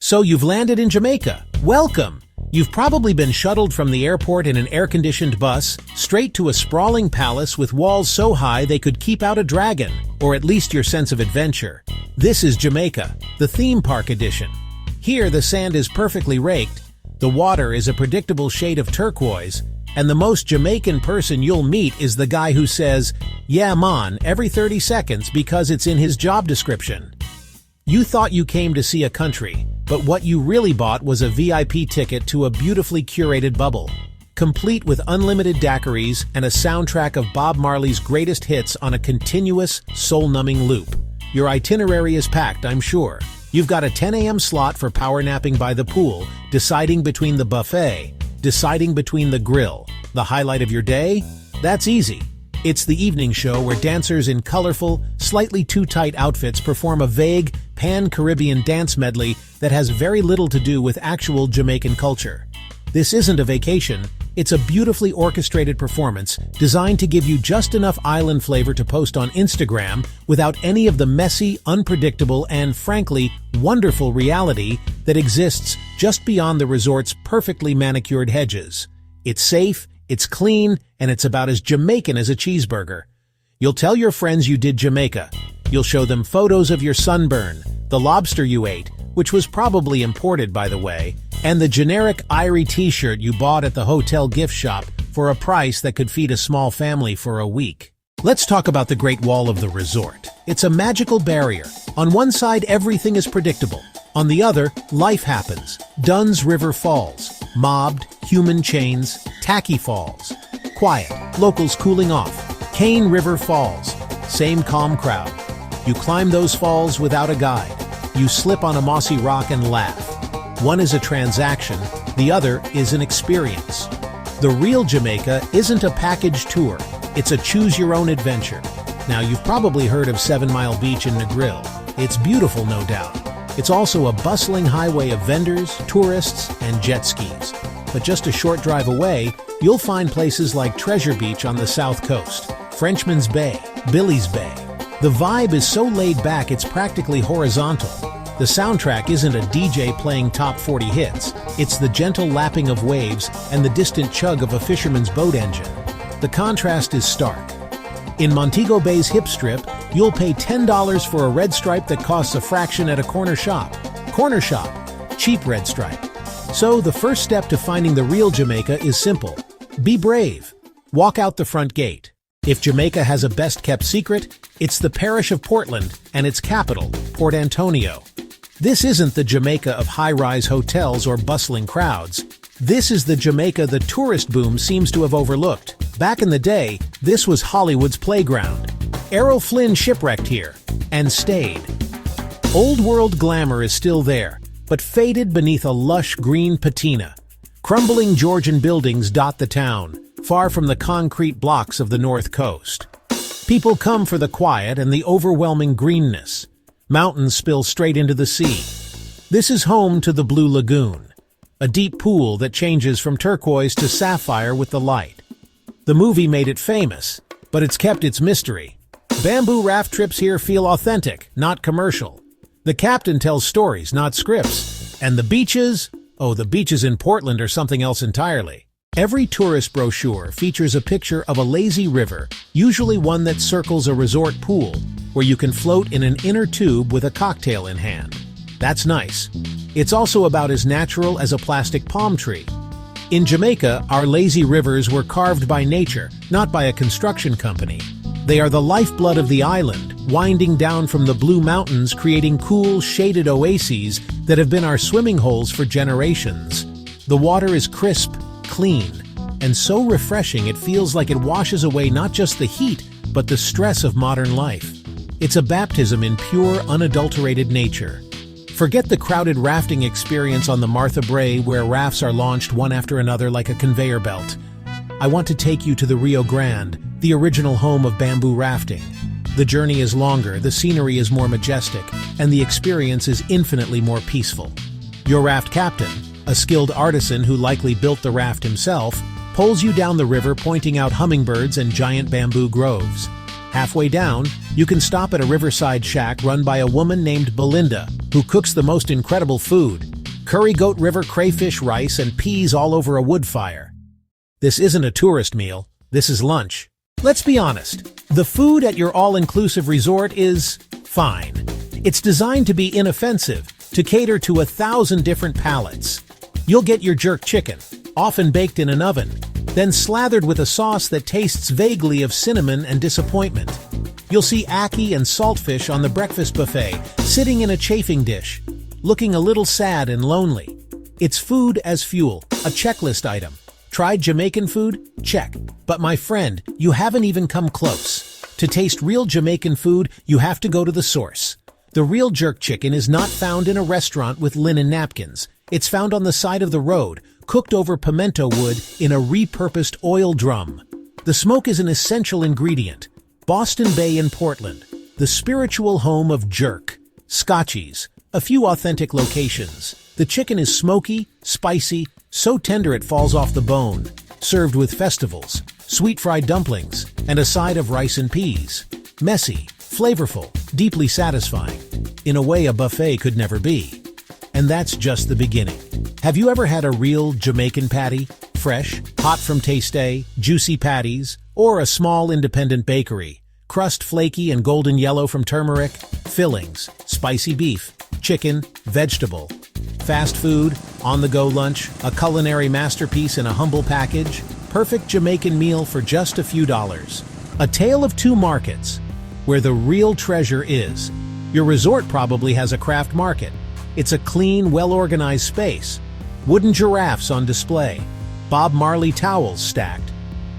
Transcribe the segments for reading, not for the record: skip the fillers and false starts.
So you've landed in Jamaica. Welcome! You've probably been shuttled from the airport in an air-conditioned bus straight to a sprawling palace with walls so high they could keep out a dragon, or at least your sense of adventure. This is Jamaica, the theme park edition. Here the sand is perfectly raked, the water is a predictable shade of turquoise, and the most Jamaican person you'll meet is the guy who says, "Yeah, man," every 30 seconds because it's in his job description. You thought you came to see a country, but what you really bought was a VIP ticket to a beautifully curated bubble, complete with unlimited daiquiris and a soundtrack of Bob Marley's greatest hits on a continuous, soul-numbing loop. Your itinerary is packed, I'm sure. You've got a 10 a.m. slot for power napping by the pool, deciding between the buffet, deciding between the grill. The highlight of your day? That's easy. It's the evening show where dancers in colorful, slightly too tight outfits perform a vague, pan-Caribbean dance medley that has very little to do with actual Jamaican culture. This isn't a vacation, it's a beautifully orchestrated performance designed to give you just enough island flavor to post on Instagram without any of the messy, unpredictable, and frankly, wonderful reality that exists just beyond the resort's perfectly manicured hedges. It's safe, it's clean, and it's about as Jamaican as a cheeseburger. You'll tell your friends you did Jamaica. You'll show them photos of your sunburn, the lobster you ate, which was probably imported by the way, and the generic Irie t-shirt you bought at the hotel gift shop for a price that could feed a small family for a week. Let's talk about the Great Wall of the resort. It's a magical barrier. On one side, everything is predictable. On the other, life happens. Dunn's River Falls. Mobbed, human chains, tacky falls. Quiet, locals cooling off. Cane River Falls. Same calm crowd. You climb those falls without a guide. You slip on a mossy rock and laugh. One is a transaction, the other is an experience. The real Jamaica isn't a package tour, it's a choose-your-own adventure. Now, you've probably heard of 7 Mile Beach in Negril. It's beautiful, no doubt. It's also a bustling highway of vendors, tourists, and jet skis. But just a short drive away, you'll find places like Treasure Beach on the south coast, Frenchman's Bay, Billy's Bay. The vibe is so laid back it's practically horizontal. The soundtrack isn't a DJ playing top 40 hits, it's the gentle lapping of waves and the distant chug of a fisherman's boat engine. The contrast is stark. In Montego Bay's hip strip, you'll pay $10 for a red stripe that costs a fraction at a corner shop. Corner shop, cheap red stripe. So the first step to finding the real Jamaica is simple. Be brave. Walk out the front gate. If Jamaica has a best-kept secret, it's the parish of Portland and its capital, Port Antonio. This isn't the Jamaica of high-rise hotels or bustling crowds. This is the Jamaica the tourist boom seems to have overlooked. Back in the day, this was Hollywood's playground. Errol Flynn shipwrecked here, and stayed. Old-world glamour is still there, but faded beneath a lush green patina. Crumbling Georgian buildings dot the town, far from the concrete blocks of the North Coast. People come for the quiet and the overwhelming greenness. Mountains spill straight into the sea. This is home to the Blue Lagoon, a deep pool that changes from turquoise to sapphire with the light. The movie made it famous, but it's kept its mystery. Bamboo raft trips here feel authentic, not commercial. The captain tells stories, not scripts. And the beaches? Oh, the beaches in Portland are something else entirely. Every tourist brochure features a picture of a lazy river, usually one that circles a resort pool, where you can float in an inner tube with a cocktail in hand. That's nice. It's also about as natural as a plastic palm tree. In Jamaica, our lazy rivers were carved by nature, not by a construction company. They are the lifeblood of the island, winding down from the Blue Mountains, creating cool, shaded oases that have been our swimming holes for generations. The water is crisp, clean, and so refreshing it feels like it washes away not just the heat, but the stress of modern life. It's a baptism in pure, unadulterated nature. Forget the crowded rafting experience on the Martha Brae where rafts are launched one after another like a conveyor belt. I want to take you to the Rio Grande, the original home of bamboo rafting. The journey is longer, the scenery is more majestic, and the experience is infinitely more peaceful. Your raft captain, a skilled artisan who likely built the raft himself, pulls you down the river pointing out hummingbirds and giant bamboo groves. Halfway down, you can stop at a riverside shack run by a woman named Belinda, who cooks the most incredible food. Curry Goat River crayfish rice and peas all over a wood fire. This isn't a tourist meal, this is lunch. Let's be honest, the food at your all-inclusive resort is fine. It's designed to be inoffensive, to cater to 1,000 different palates. You'll get your jerk chicken, often baked in an oven, then slathered with a sauce that tastes vaguely of cinnamon and disappointment. You'll see ackee and saltfish on the breakfast buffet, sitting in a chafing dish, looking a little sad and lonely. It's food as fuel, a checklist item. Tried Jamaican food? Check. But my friend, you haven't even come close. To taste real Jamaican food, you have to go to the source. The real jerk chicken is not found in a restaurant with linen napkins. It's found on the side of the road, cooked over pimento wood in a repurposed oil drum. The smoke is an essential ingredient. Boston Bay in Portland, the spiritual home of jerk. Scotchies, a few authentic locations. The chicken is smoky, spicy, so tender it falls off the bone. Served with festivals, sweet fried dumplings, and a side of rice and peas. Messy, flavorful, deeply satisfying. In a way a buffet could never be. And that's just the beginning. Have you ever had a real Jamaican patty? Fresh, hot from Taste Day, juicy patties, or a small independent bakery? Crust flaky and golden yellow from turmeric, fillings, spicy beef, chicken, vegetable. Fast food, on-the-go lunch, a culinary masterpiece in a humble package, perfect Jamaican meal for just a few dollars. A tale of two markets, where the real treasure is. Your resort probably has a craft market. It's a clean, well-organized space. Wooden giraffes on display. Bob Marley towels stacked.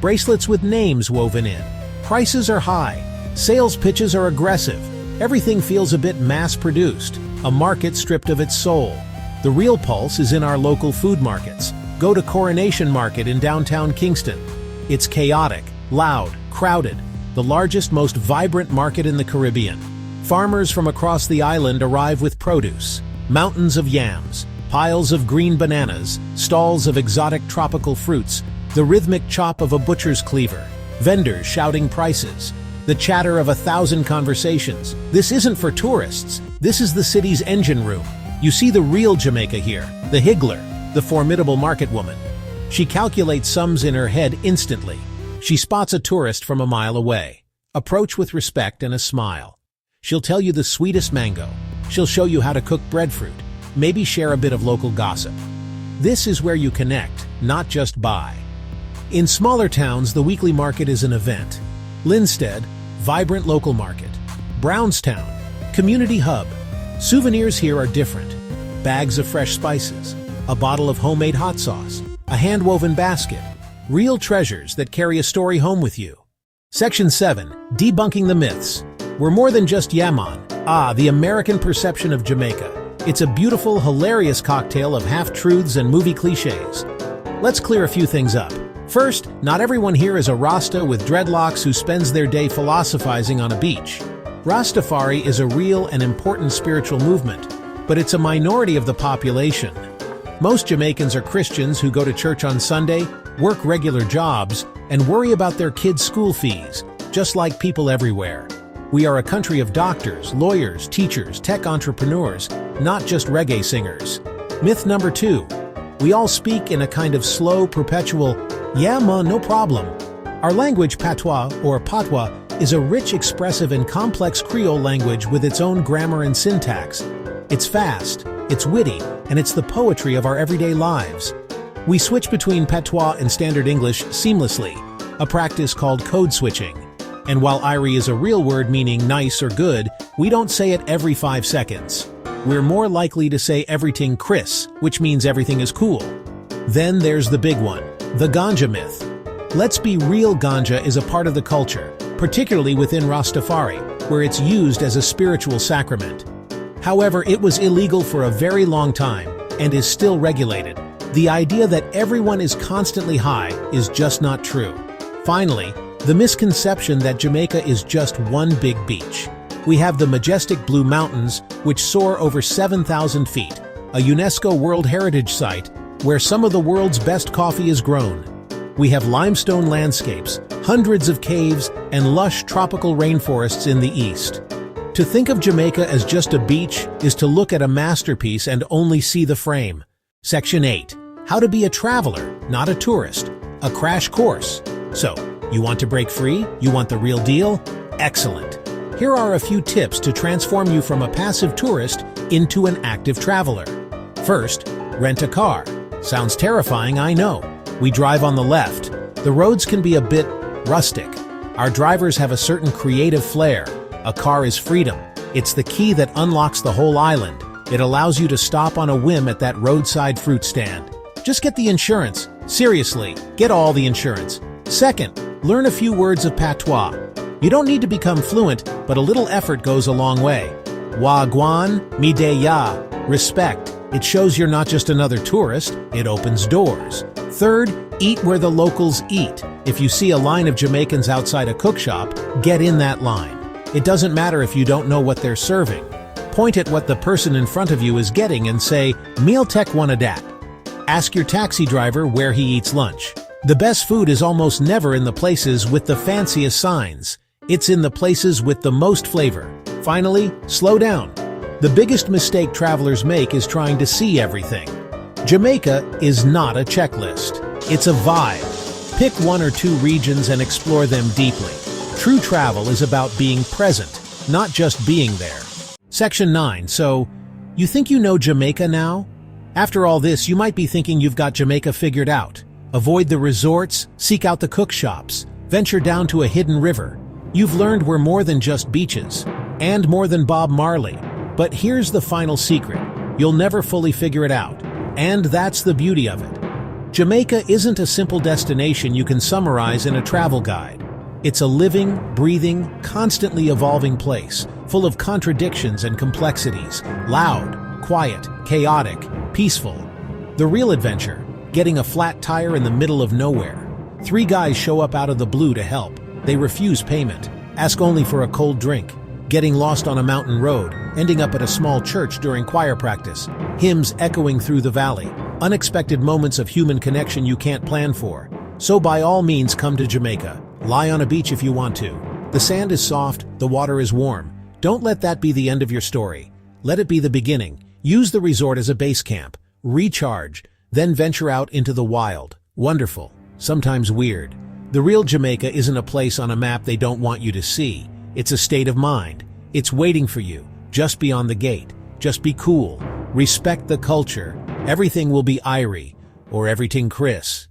Bracelets with names woven in. Prices are high. Sales pitches are aggressive. Everything feels a bit mass-produced. A market stripped of its soul. The real pulse is in our local food markets. Go to Coronation Market in downtown Kingston. It's chaotic, loud, crowded. The largest, most vibrant market in the Caribbean. Farmers from across the island arrive with produce. Mountains of yams, piles of green bananas, stalls of exotic tropical fruits, the rhythmic chop of a butcher's cleaver, vendors shouting prices, the chatter of 1,000 conversations. This isn't for tourists. This is the city's engine room. You see the real Jamaica here, the higgler, the formidable market woman. She calculates sums in her head instantly. She spots a tourist from a mile away. Approach with respect and a smile. She'll tell you the sweetest mango. She'll show you how to cook breadfruit. Maybe share a bit of local gossip. This is where you connect, not just buy. In smaller towns, the weekly market is an event. Linstead, vibrant local market. Brownstown, community hub. Souvenirs here are different. Bags of fresh spices, a bottle of homemade hot sauce, a hand-woven basket. Real treasures that carry a story home with you. Section 7. Debunking the myths. We're more than just Yaman. The American perception of Jamaica. It's a beautiful, hilarious cocktail of half-truths and movie cliches. Let's clear a few things up. First, not everyone here is a Rasta with dreadlocks who spends their day philosophizing on a beach. Rastafari is a real and important spiritual movement, but it's a minority of the population. Most Jamaicans are Christians who go to church on Sunday, work regular jobs, and worry about their kids' school fees, just like people everywhere. We are a country of doctors, lawyers, teachers, tech entrepreneurs, not just reggae singers. Myth number 2. We all speak in a kind of slow, perpetual, "Yeah, ma, no problem." Our language, patois or patwa, is a rich, expressive, and complex Creole language with its own grammar and syntax. It's fast, it's witty, and it's the poetry of our everyday lives. We switch between patois and standard English seamlessly, a practice called code switching. And while Irie is a real word meaning nice or good, we don't say it every 5 seconds. We're more likely to say everything Chris, which means everything is cool. Then there's the big one, the ganja myth. Let's be real, ganja is a part of the culture, particularly within Rastafari, where it's used as a spiritual sacrament. However, it was illegal for a very long time and is still regulated. The idea that everyone is constantly high is just not true. Finally, the misconception that Jamaica is just one big beach. We have the majestic Blue Mountains, which soar over 7,000 feet, a UNESCO World Heritage Site where some of the world's best coffee is grown. We have limestone landscapes, hundreds of caves, and lush tropical rainforests in the east. To think of Jamaica as just a beach is to look at a masterpiece and only see the frame. Section 8. How to be a traveler, not a tourist. A crash course. So, you want to break free? You want the real deal? Excellent. Here are a few tips to transform you from a passive tourist into an active traveler. First, rent a car. Sounds terrifying, I know. We drive on the left. The roads can be a bit rustic. Our drivers have a certain creative flair. A car is freedom. It's the key that unlocks the whole island. It allows you to stop on a whim at that roadside fruit stand. Just get the insurance. Seriously, get all the insurance. Second, learn a few words of patois. You don't need to become fluent, but a little effort goes a long way. Wagwan, mi de ya, respect. It shows you're not just another tourist, it opens doors. Third, eat where the locals eat. If you see a line of Jamaicans outside a cook shop, get in that line. It doesn't matter if you don't know what they're serving. Point at what the person in front of you is getting and say, "Meal tek one dat." Ask your taxi driver where he eats lunch. The best food is almost never in the places with the fanciest signs. It's in the places with the most flavor. Finally, slow down. The biggest mistake travelers make is trying to see everything. Jamaica is not a checklist. It's a vibe. Pick one or two regions and explore them deeply. True travel is about being present, not just being there. Section 9. So, you think you know Jamaica now? After all this, you might be thinking you've got Jamaica figured out. Avoid the resorts, seek out the cook shops, venture down to a hidden river. You've learned we're more than just beaches, and more than Bob Marley. But here's the final secret. You'll never fully figure it out. And that's the beauty of it. Jamaica isn't a simple destination you can summarize in a travel guide. It's a living, breathing, constantly evolving place, full of contradictions and complexities. Loud, quiet, chaotic, peaceful. The real adventure, getting a flat tire in the middle of nowhere. 3 guys show up out of the blue to help. They refuse payment, ask only for a cold drink. Getting lost on a mountain road, ending up at a small church during choir practice. Hymns echoing through the valley. Unexpected moments of human connection you can't plan for. So by all means come to Jamaica. Lie on a beach if you want to. The sand is soft, the water is warm. Don't let that be the end of your story. Let it be the beginning. Use the resort as a base camp. Recharge, then venture out into the wild. Wonderful, sometimes weird. The real Jamaica isn't a place on a map they don't want you to see. It's a state of mind. It's waiting for you, just beyond the gate. Just be cool. Respect the culture. Everything will be Irie, or everything Chris.